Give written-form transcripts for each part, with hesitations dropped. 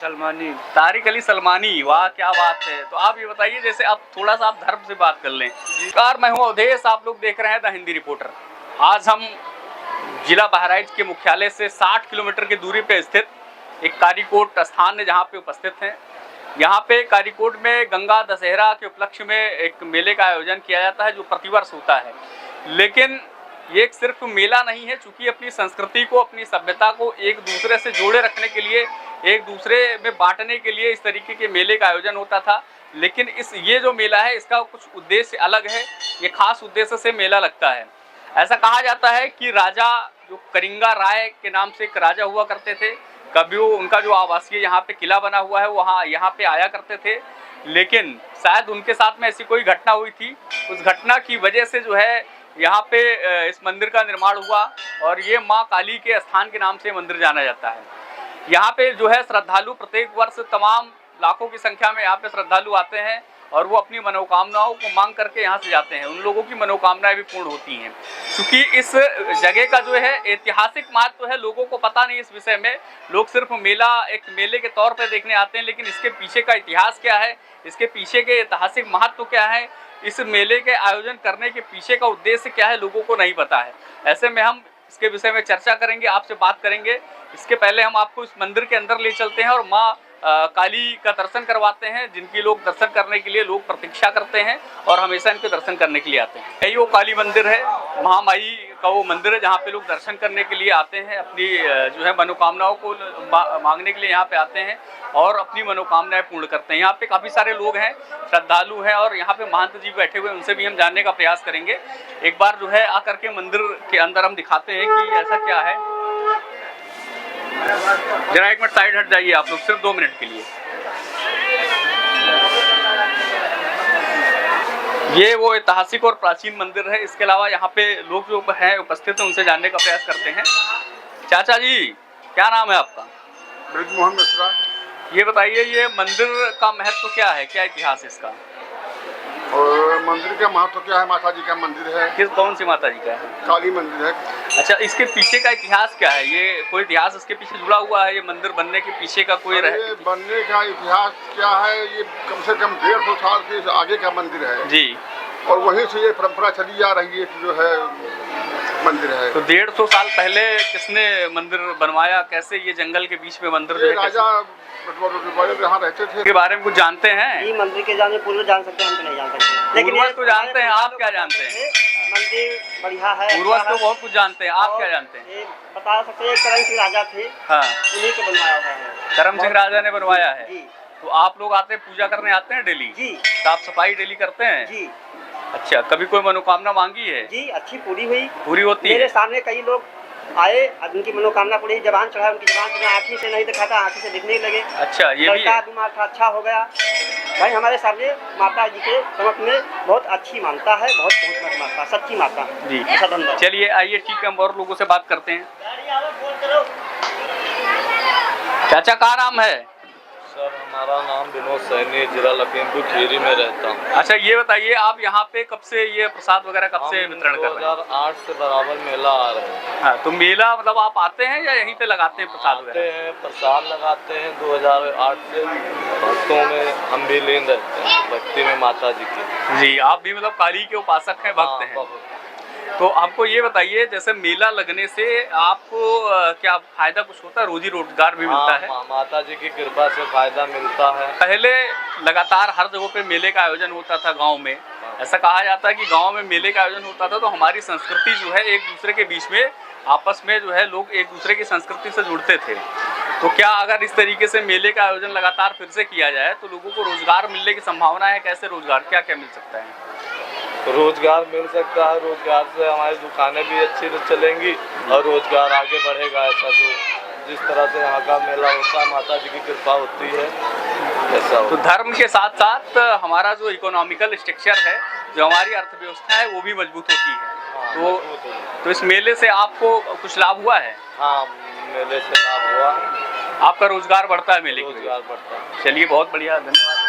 सलमानी। तारिक अली सलमानी, वाह क्या बात है। तो आप ये बताइए, जैसे अब थोड़ा सा आप धर्म से बात कर लें। नमस्कार, मैं हूं अवधेश, आप लोग देख रहे हैं द हिंदी रिपोर्टर। आज हम जिला बहराइच के मुख्यालय से 60 किलोमीटर की दूरी पे स्थित एक कारीकोट स्थान है जहां पे उपस्थित हैं। यहाँ पे कारीकोट में गंगा दशहरा के उपलक्ष्य में एक मेले का आयोजन किया जाता है जो प्रतिवर्ष होता है। लेकिन ये सिर्फ मेला नहीं है, चूंकि अपनी संस्कृति को, अपनी सभ्यता को एक दूसरे से जोड़े रखने के लिए, एक दूसरे में बांटने के लिए इस तरीके के मेले का आयोजन होता था। लेकिन ये जो मेला है इसका कुछ उद्देश्य अलग है, ये खास उद्देश्य से मेला लगता है। ऐसा कहा जाता है कि राजा जो करिंगा राय के नाम से एक राजा हुआ करते थे, कभी वो उनका जो आवासीय यहाँ पे किला बना हुआ है वहाँ यहाँ पे आया करते थे। लेकिन शायद उनके साथ में ऐसी कोई घटना हुई थी, उस घटना की वजह से जो है यहाँ पे इस मंदिर का निर्माण हुआ और ये माँ काली के स्थान के नाम से मंदिर जाना जाता है। यहाँ पे जो है श्रद्धालु प्रत्येक वर्ष तमाम लाखों की संख्या में यहाँ पे श्रद्धालु आते हैं और वो अपनी मनोकामनाओं को मांग करके यहाँ से जाते हैं। उन लोगों की मनोकामनाएं भी पूर्ण होती हैं। क्योंकि इस जगह का जो है ऐतिहासिक महत्व है, लोगों को पता नहीं इस विषय में। लोग सिर्फ मेला एक मेले के तौर पर देखने आते हैं, लेकिन इसके पीछे का इतिहास क्या है, इसके पीछे के ऐतिहासिक महत्व क्या है, इस मेले के आयोजन करने के पीछे का उद्देश्य क्या है, लोगों को नहीं पता है। ऐसे में हम इसके विषय में चर्चा करेंगे, आपसे बात करेंगे। इसके पहले हम आपको इस मंदिर के अंदर ले चलते हैं और माँ काली का दर्शन करवाते हैं, जिनकी लोग दर्शन करने के लिए लोग प्रतीक्षा करते हैं और हमेशा इनके दर्शन करने के लिए आते हैं। यही वो काली मंदिर है, महामाई का वो मंदिर है जहाँ पे लोग दर्शन करने के लिए आते हैं, अपनी जो है मनोकामनाओं को मांगने के लिए यहाँ पे आते हैं और अपनी मनोकामनाएं पूर्ण करते हैं। यहाँ पे काफ़ी सारे लोग हैं, श्रद्धालु हैं और यहाँ पे महंत जी बैठे हुए हैं, उनसे भी हम जानने का प्रयास करेंगे। एक बार जो है आकर के मंदिर के अंदर हम दिखाते हैं कि ऐसा क्या है। जरा एक मिनट साइड हट जाइए आप लोग, सिर्फ 2 मिनट के लिए। ये वो ऐतिहासिक और प्राचीन मंदिर है। इसके अलावा यहाँ पे लोग जो हैं उपस्थित हैं, उनसे जानने का प्रयास करते हैं। चाचा जी, क्या नाम है आपका? ब्रजमोहन मिश्रा। ये बताइए, ये मंदिर का महत्व क्या है, क्या इतिहास है इसका? और मंदिर का महत्व क्या है? माता जी का मंदिर है। कौन सी माता जी का है? काली मंदिर है। अच्छा, इसके पीछे का इतिहास क्या है? ये कोई इतिहास इसके पीछे जुड़ा हुआ है? ये मंदिर बनने के पीछे का कोई बनने का इतिहास क्या है? ये कम से कम 150 साल के आगे का मंदिर है जी, और वहीं से ये परंपरा चली आ रही है कि जो है मंदिर है। तो 150 साल पहले किसने मंदिर बनवाया? कैसे ये जंगल के बीच में मंदिर? ये राजा यहाँ रहते थे। के बारे में कुछ जानते हैं? ये मंदिर के जाने पूर्व जान सकते हैं, हम तो नहीं जान सकते, लेकिन पूर्वज तो जानते हैं। आप क्या जानते हैं? मंदिर बढ़िया है। पूर्वज तो बहुत कुछ जानते हैं, आप क्या जानते हैं? ये बता सकते हैं, करम सिंह राजा थे, हाँ, उन्हीं को बनवाया हुआ है। करम सिंह राजा ने बनवाया है। जी। तो आप लोग आते हैं, पूजा करने आते हैं डेली? जी। साफ सफाई डेली करते हैं? जी। अच्छा, कभी कोई मनोकामना मांगी है? जी, अच्छी पूरी हुई। पूरी होती है? मेरे सामने कई लोग आए, उनकी मनोकामना पूरी, जबान चढ़ा, उनकी जबान से आँखी से नहीं दिखा था, आँखी से दिखने लगे। अच्छा, ये भी है। बीमार था, अच्छा हो गया। भाई हमारे सामने माता जी के समक्ष में बहुत अच्छी मानता है, बहुत मानता, सच्ची माता जी। धन्यवाद। चलिए आइए, ठीक है, हम और लोगों से बात करते हैं। चाचा, क्या नाम है? सर, हमारा नाम विनोद सैनी, जिला लखीमपुर खीरी में रहता हूँ। अच्छा, ये बताइए, आप यहाँ पे कब से ये प्रसाद वगैरह कब से वितरण कर रहे हैं? 2008 से बराबर मेला आ रहे हैं। हाँ, तो मेला मतलब आप आते हैं या यहीं पे लगाते हैं प्रसाद आते वगैरह? हैं, प्रसाद लगाते हैं। 2008 से भक्तों में हम भी लीन रहते हैं, भक्ति में माता जी की। जी, आप भी मतलब काली के उपासक हैं, भक्त हैं। तो आपको ये बताइए, जैसे मेला लगने से आपको क्या फायदा कुछ होता है? रोजी रोजगार भी मिलता है? माता जी की कृपा से फायदा मिलता है। पहले लगातार हर जगह पे मेले का आयोजन होता था गांव में। ऐसा कहा जाता है कि गांव में मेले का आयोजन होता था तो हमारी संस्कृति जो है एक दूसरे के बीच में, आपस में जो है लोग एक दूसरे की संस्कृति से जुड़ते थे। तो क्या अगर इस तरीके से मेले का आयोजन लगातार फिर से किया जाए तो लोगों को रोजगार मिलने की संभावना है? कैसे रोजगार, क्या क्या मिल सकता है? रोजगार मिल सकता है। रोजगार से हमारी दुकानें भी अच्छी चलेंगी और रोजगार आगे बढ़ेगा। ऐसा जो जिस तरह से यहाँ का मेला होता है, माता जी की कृपा होती है, ऐसा तो धर्म के साथ साथ हमारा जो इकोनॉमिकल स्ट्रक्चर है, जो हमारी अर्थव्यवस्था है, वो भी मजबूत होती है। हाँ, तो इस मेले से आपको कुछ लाभ हुआ है? हाँ, मेले से लाभ हुआ। आपका रोजगार बढ़ता है मेले की? रोजगार बढ़ता है। चलिए, बहुत बढ़िया, धन्यवाद।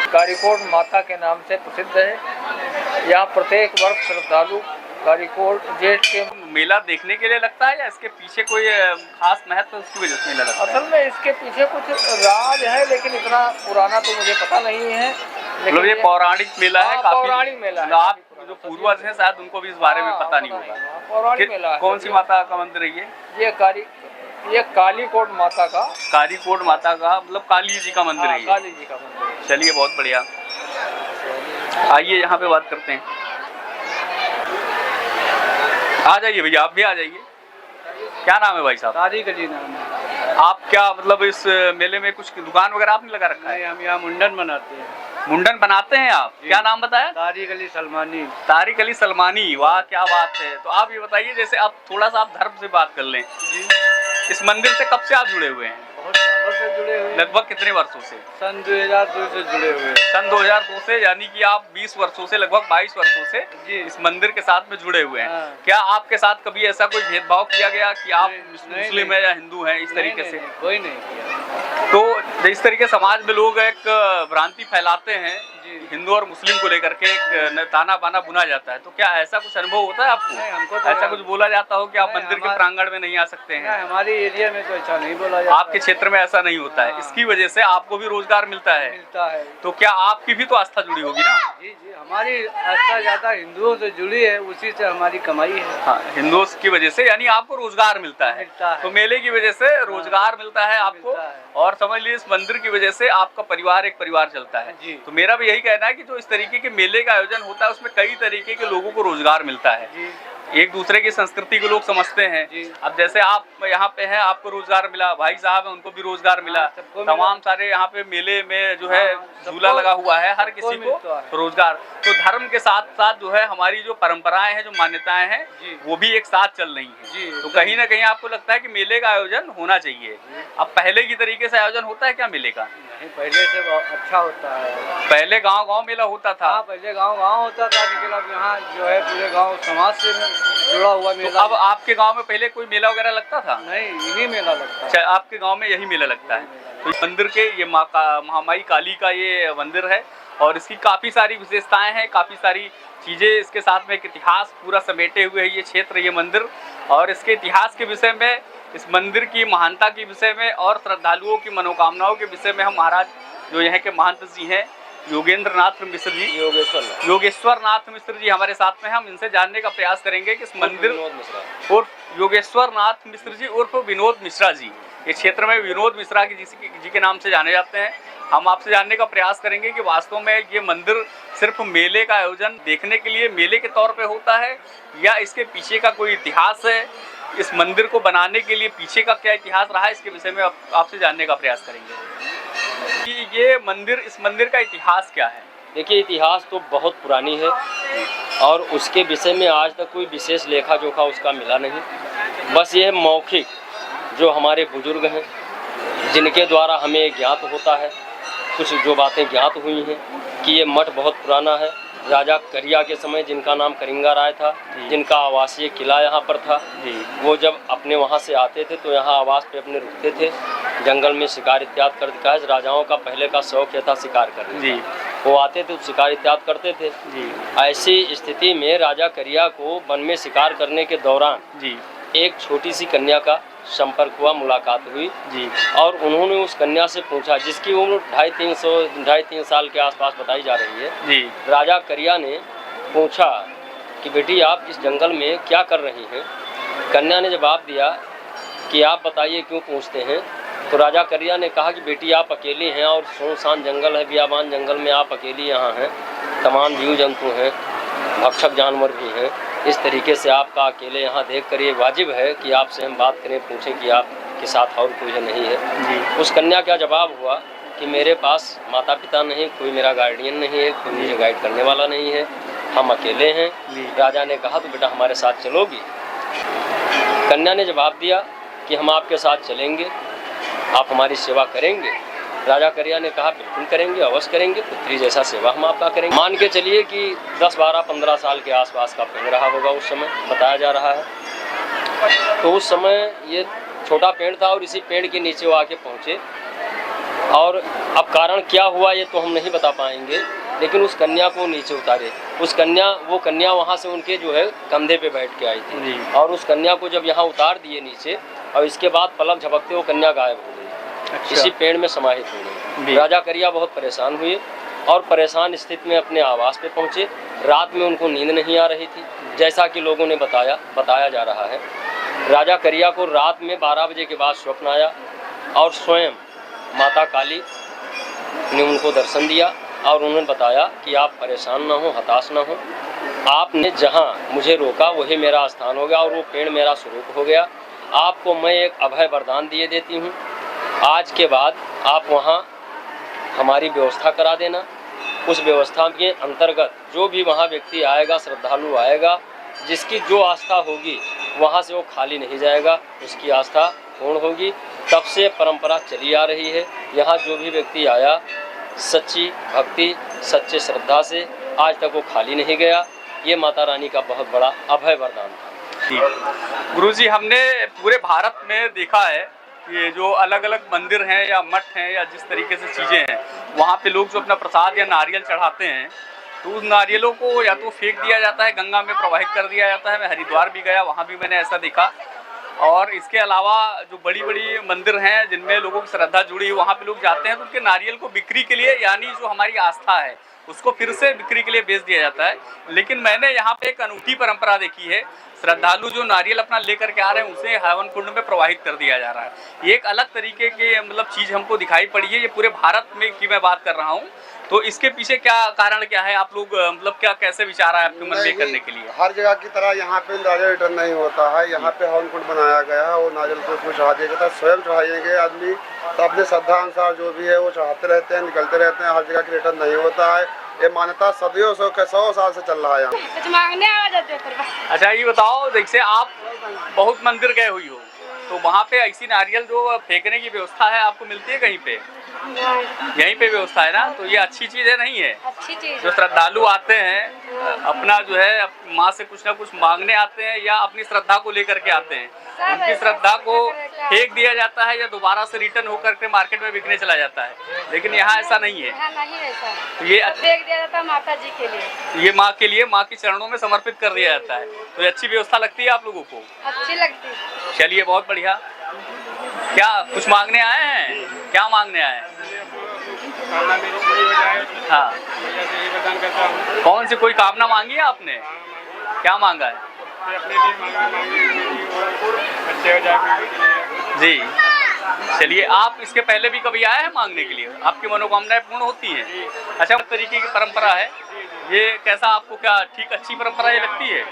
कारीकोट माता के नाम से प्रसिद्ध है। यहाँ प्रत्येक वर्ष श्रद्धालु कालीकोट जेठ के मेला देखने के लिए लगता है या इसके पीछे कोई खास महत्व उसकी वजह से मेला लगता है? असल में इसके पीछे कुछ राज है, लेकिन इतना पुराना तो मुझे पता नहीं है। मतलब ये पौराणिक मेला है, काफी पौराणिक मेला है। आप जो पूर्वज हैं शायद उनको भी इस बारे में पता नहीं होगा। पौराणिक मेला है। कौन सी माता का मंदिर है ये? ये कालीकोट माता का, कालीकोट माता का मतलब काली जी का मंदिर है ये। काली जी का मंदिर। चलिए बहुत बढ़िया, आइए यहाँ पे बात करते हैं। आ जाइए भैया, आप भी आ जाइए। क्या नाम है भाई साहब? तारिक अली नाम है। आप क्या मतलब इस मेले में कुछ दुकान वगैरह आपने लगा रखा है? हम यहाँ मुंडन बनाते हैं। मुंडन बनाते हैं आप? क्या नाम बताया? तारिक अली सलमानी। तारिक अली सलमानी, वाह क्या बात है। तो आप ये बताइए, जैसे आप थोड़ा सा आप धर्म से बात कर लें जी। इस मंदिर से कब से आप जुड़े हुए हैं? बहुत सालों से जुड़े हुए। लगभग कितने वर्षों से? सन 2002 से जुड़े हुए। सन 2002 से, यानी कि आप 20 वर्षों से, लगभग 22 वर्षों से जी इस मंदिर के साथ में जुड़े हुए हैं। हाँ। क्या आपके साथ कभी ऐसा कोई भेदभाव किया गया कि आप नहीं, मुस्लिम है या हिंदू हैं, इस तरीके से? कोई नहीं किया। तो इस तरीके समाज में लोग एक भ्रांति फैलाते हैं जी। हिंदू और मुस्लिम को लेकर के, एक ताना बाना बुना जाता है। तो क्या ऐसा कुछ अनुभव होता है आपको? नहीं, हमको तो ऐसा कुछ बोला जाता हो कि आप नहीं, मंदिर के प्रांगण में नहीं आ सकते हैं? हमारे एरिया में तो अच्छा नहीं बोला जाता। आपके क्षेत्र में ऐसा नहीं होता है, हाँ। इसकी वजह से आपको भी रोजगार मिलता है। तो क्या आपकी भी तो आस्था जुड़ी होगी ना? जी जी, हमारी आस्था ज्यादा हिंदुओं से जुड़ी है, उसी से हमारी कमाई है। हाँ, हिंदुओं की वजह से, यानी आपको रोजगार मिलता है। तो मेले की वजह से रोजगार मिलता है आपको, मिलता है। और समझ लीजिए इस मंदिर की वजह से आपका परिवार, एक परिवार चलता है। जी। तो मेरा भी यही कहना है कि जो इस तरीके के मेले का आयोजन होता है उसमें कई तरीके के लोगों को रोजगार मिलता है। जी। एक दूसरे की संस्कृति को लोग समझते हैं। जी। अब जैसे आप यहाँ पे हैं, आपको रोजगार मिला, भाई साहब हैं उनको भी रोजगार मिला, सबको मिला। तमाम सारे यहाँ पे मेले में जो है सबको- झूला लगा हुआ है, हर सबको किसी मिलता है। को रोजगार। तो धर्म के साथ साथ जो है हमारी जो परंपराएं हैं, जो मान्यताएं हैं, जी। वो भी एक साथ चल रही हैं। जी, तो कहीं ना कहीं आपको लगता है कि मेले का आयोजन होना चाहिए। अब पहले की तरीके से आयोजन होता है क्या मेले का? नहीं, पहले से बहुत अच्छा होता है। पहले गांव गांव मेला होता था। हाँ, पहले गांव गांव होता था, लेकिन अब यहाँ जो है पूरे गांव समाज से जुड़ा हुआ तो मेला। अब आपके गांव में पहले कोई मेला वगैरह लगता था? नहीं, यही मेला लगता है। अच्छा, आपके गांव में यही मेला लगता है। तो इस मंदिर के ये महामाई काली का ये मंदिर है, और इसकी काफ़ी सारी विशेषताएं हैं, काफ़ी सारी चीज़ें इसके साथ में, एक इतिहास पूरा समेटे हुए है ये क्षेत्र, ये मंदिर। और इसके इतिहास के विषय में, इस मंदिर की महानता के विषय में, और श्रद्धालुओं की मनोकामनाओं के विषय में हम महाराज जो यहाँ के महंत जी हैं, योगेंद्र नाथ मिश्र जी, योगेश्वर नाथ मिश्र जी हमारे साथ में हैं। हम इनसे जानने का प्रयास करेंगे कि इस मंदिर उर्फ योगेश्वर नाथ मिश्र जी उर्फ विनोद मिश्रा जी, इस क्षेत्र में विनोद मिश्रा जी के नाम से जाने जाते हैं। हम आपसे जानने का प्रयास करेंगे कि वास्तव में ये मंदिर सिर्फ मेले का आयोजन देखने के लिए मेले के तौर पे होता है, या इसके पीछे का कोई इतिहास है, इस मंदिर को बनाने के लिए पीछे का क्या इतिहास रहा है, इसके विषय में आपसे जानने का प्रयास करेंगे कि ये मंदिर, इस मंदिर का इतिहास क्या है। देखिए, इतिहास तो बहुत पुरानी है और उसके विषय में आज तक कोई विशेष लेखा जोखा उसका मिला नहीं। बस ये मौखिक जो हमारे बुजुर्ग हैं, जिनके द्वारा हमें ज्ञात होता है, कुछ जो बातें ज्ञात हुई हैं कि ये मठ बहुत पुराना है। राजा करिया के समय, जिनका नाम करिंगा राय था, जिनका आवासीय किला यहाँ पर था, वो जब अपने वहाँ से आते थे तो यहाँ आवास पे अपने रुकते थे, जंगल में शिकार इत्यादि करते। कहा राजाओं का पहले का शौक था शिकार करने का, वो आते थे तो शिकार इत्यादि करते थे। ऐसी स्थिति में राजा करिया को वन में शिकार करने के दौरान एक छोटी सी कन्या का संपर्क हुआ, मुलाकात हुई जी। और उन्होंने उस कन्या से पूछा, जिसकी उम्र 2.5-3 साल के आसपास बताई जा रही है जी। राजा करिया ने पूछा कि बेटी आप इस जंगल में क्या कर रही हैं? कन्या ने जवाब दिया कि आप बताइए क्यों पूछते हैं। तो राजा करिया ने कहा कि बेटी आप अकेली हैं और सुनसान जंगल है, बियाबान जंगल में आप अकेली यहाँ हैं, तमाम जीव जंतु हैं, भक्षक जानवर भी हैं, इस तरीके से आपका अकेले यहाँ देख कर ये वाजिब है कि आपसे हम बात करें, पूछें कि आपके साथ और कोई नहीं है। उस कन्या का जवाब हुआ कि मेरे पास माता पिता नहीं, कोई मेरा गार्डियन नहीं है, कोई मुझे गाइड करने वाला नहीं है, हम अकेले हैं। राजा ने कहा तो बेटा हमारे साथ चलोगी? कन्या ने जवाब दिया कि हम आपके साथ चलेंगे, आप हमारी सेवा करेंगे? राजा करिया ने कहा बिल्कुल करेंगे, अवश्य करेंगे, पुत्री जैसा सेवा हम आपका करेंगे। मान के चलिए कि 10, 12, 15 साल के आसपास का पेड़ रहा होगा उस समय, बताया जा रहा है। तो उस समय ये छोटा पेड़ था और इसी पेड़ के नीचे वो आके पहुँचे, और अब कारण क्या हुआ ये तो हम नहीं बता पाएंगे, लेकिन उस कन्या को नीचे उतारे वो कन्या वहाँ से उनके जो है कंधे पे बैठ के आई थी और उस कन्या को जब यहाँ उतार दिए नीचे और इसके बाद पलक झपकते वो कन्या गायब हो गई। अच्छा। इसी पेड़ में समाहित हो गई। राजा करिया बहुत परेशान हुए और परेशान स्थिति में अपने आवास पे पहुँचे। रात में उनको नींद नहीं आ रही थी, जैसा कि लोगों ने बताया जा रहा है। राजा करिया को रात में 12 बजे के बाद स्वप्न आया और स्वयं माता काली ने उनको दर्शन दिया और उन्होंने बताया कि आप परेशान ना हो, हताश ना हो, आपने जहाँ मुझे रोका वही मेरा स्थान हो गया और वो पेड़ मेरा स्वरूप हो गया। आपको मैं एक अभय वरदान दिए देती हूँ, आज के बाद आप वहाँ हमारी व्यवस्था करा देना। उस व्यवस्था के अंतर्गत जो भी वहाँ व्यक्ति आएगा, श्रद्धालु आएगा, जिसकी जो आस्था होगी वहाँ से वो खाली नहीं जाएगा, उसकी आस्था पूर्ण होगी। तब से परंपरा चली आ रही है। यहाँ जो भी व्यक्ति आया सच्ची भक्ति, सच्चे श्रद्धा से आज तक वो खाली नहीं गया। ये माता रानी का बहुत बड़ा अभय वरदान था। गुरुजी, हमने पूरे भारत में देखा है कि जो अलग अलग मंदिर हैं या मठ हैं या जिस तरीके से चीज़ें हैं, वहाँ पे लोग जो अपना प्रसाद या नारियल चढ़ाते हैं तो उस नारियलों को या तो फेंक दिया जाता है, गंगा में प्रवाहित कर दिया जाता है। मैं हरिद्वार भी गया, वहाँ भी मैंने ऐसा देखा। और इसके अलावा जो बड़ी बड़ी मंदिर हैं जिनमें लोगों की श्रद्धा जुड़ी है, वहाँ पे लोग जाते हैं तो उनके नारियल को बिक्री के लिए, यानी जो हमारी आस्था है उसको फिर से बिक्री के लिए बेच दिया जाता है। लेकिन मैंने यहाँ पे एक अनूठी परंपरा देखी है, श्रद्धालु जो नारियल अपना लेकर के आ रहे हैं उसे हवन कुंड में प्रवाहित कर दिया जा रहा है। ये एक अलग तरीके की मतलब चीज़ हमको दिखाई पड़ी है। ये पूरे भारत में की मैं बात कर रहा हूँ, तो इसके पीछे क्या कारण क्या है? आप लोग मतलब क्या कैसे विचार है आपके मन में करने के लिए? हर जगह की तरह यहाँ पे नारियल रिटर्न नहीं होता है। यहाँ पे हवन कुंड बनाया गया है और नारियल को उसमें चढ़ा दिया जाता है। स्वयं चढ़ाएंगे आदमी तो अपने श्रद्धा अनुसार जो भी है वो चढ़ाते रहते हैं, निकलते रहते हैं। हर जगह की रिटर्न नहीं होता है। ये मान्यता सदियों 100 साल से चल रहा है यहाँ। कुछ मांगने आ जाते हैं। अच्छा, ये बताओ, जैसे आप बहुत मंदिर गए हुई हो तो वहाँ पे ऐसी नारियल जो फेंकने की व्यवस्था है आपको मिलती है कहीं पे? यहीं पे व्यवस्था है ना, तो ये अच्छी चीज़ है नहीं है? अच्छी चीज। जो श्रद्धालु आते हैं अपना जो है माँ से कुछ ना कुछ मांगने आते हैं या अपनी श्रद्धा को लेकर के आते हैं, उनकी श्रद्धा को फेंक दिया जाता है या दोबारा से रिटर्न होकर के मार्केट में बिकने चला जाता है। लेकिन यहाँ ऐसा नहीं है। यहाँ नहीं ऐसा। तो ये फेंक दिया जाता है माता जी के लिए। ये माँ के लिए, माँ के चरणों में समर्पित कर दिया जाता है। तो ये अच्छी व्यवस्था लगती है आप लोगों को? अच्छी लगती है। चलिए, बहुत बढ़िया। क्या कुछ मांगने आए हैं? क्या मांगने आए हैं? हाँ, कौन सी कोई कामना मांगी है आपने? क्या मांगा है? जी, चलिए। आप इसके पहले भी कभी आए हैं मांगने के लिए? आपकी मनोकामनाएं पूर्ण होती हैं? अच्छा, तरीके की परंपरा है ये, कैसा आपको क्या ठीक अच्छी परंपरा ये लगती है?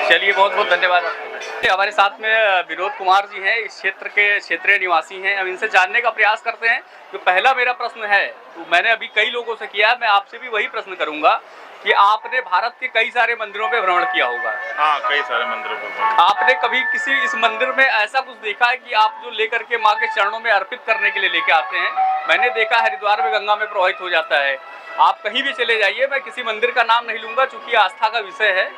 चलिए, बहुत बहुत धन्यवाद आपको। हमारे साथ में विनोद कुमार जी हैं, इस क्षेत्र के क्षेत्रीय निवासी हैं। हम इनसे जानने का प्रयास करते हैं। जो पहला मेरा प्रश्न है, तो मैंने अभी कई लोगों से किया है, मैं आपसे भी वही प्रश्न करूंगा कि आपने भारत के कई सारे मंदिरों पे भ्रमण किया होगा। हाँ, कई सारे मंदिरों पर। आपने कभी किसी इस मंदिर में ऐसा कुछ देखा है कि आप जो लेकर के माँ के चरणों में अर्पित करने के लिए लेके आते हैं? मैंने देखा हरिद्वार में गंगा में प्रवाहित हो जाता है। आप कहीं भी चले जाइए, मैं किसी मंदिर का नाम नहीं लूँगा चूँकि आस्था का विषय है,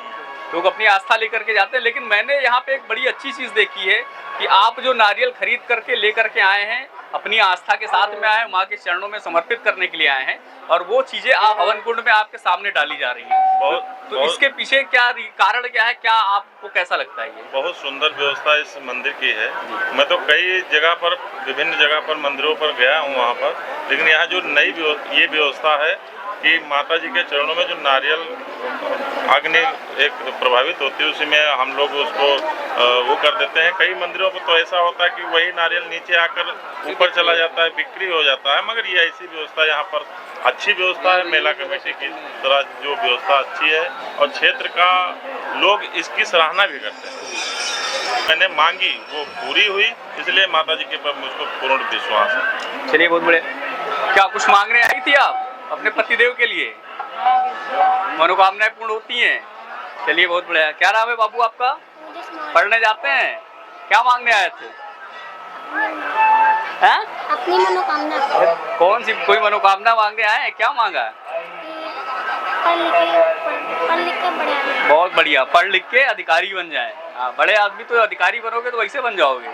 लोग अपनी आस्था लेकर के जाते हैं। लेकिन मैंने यहाँ पे एक बड़ी अच्छी चीज़ देखी है कि आप जो नारियल खरीद करके लेकर के आए हैं, अपनी आस्था के साथ में आए हैं, माँ के चरणों में समर्पित करने के लिए आए हैं, और वो चीज़ें आप हवन कुंड में आपके सामने डाली जा रही हैं। तो इसके पीछे क्या कारण क्या है? क्या आपको कैसा लगता है? ये बहुत सुंदर व्यवस्था इस मंदिर की है। मैं तो कई जगह पर, विभिन्न जगह पर मंदिरों पर गया हूँ वहाँ पर, लेकिन यहाँ जो नई ये व्यवस्था है कि माता जी के चरणों में जो नारियल अग्नि एक प्रभावित होती है, उसी में हम लोग उसको वो कर देते हैं। कई मंदिरों पर तो ऐसा होता है कि वही नारियल नीचे आकर ऊपर चला जाता है, बिक्री हो जाता है। मगर ये ऐसी व्यवस्था यहाँ पर अच्छी व्यवस्था है। मेला कमेटी की तरह जो व्यवस्था अच्छी है और क्षेत्र का लोग इसकी सराहना भी करते हैं। मैंने मांगी, वो पूरी हुई, इसलिए माता जी के पर मुझको पूर्ण विश्वास है। चलिए, बहुत बढ़िया। क्या कुछ मांगने आई थी आप अपने पतिदेव के लिए? मनोकामनाएं पूर्ण होती हैं। चलिए, बहुत बढ़िया। क्या नाम है बाबू आपका? पढ़ने जाते हैं? क्या मांगने आए थे? हैं? अपनी मनोकामना। कौन सी कोई मनोकामना मांगने आए हैं? क्या मांगा है? पढ़ लिख के बढ़िया। बहुत बढ़िया, पढ़ लिख के अधिकारी बन जाए। हाँ, बड़े आदमी तो अधिकारी बनोगे तो वैसे बन जाओगे।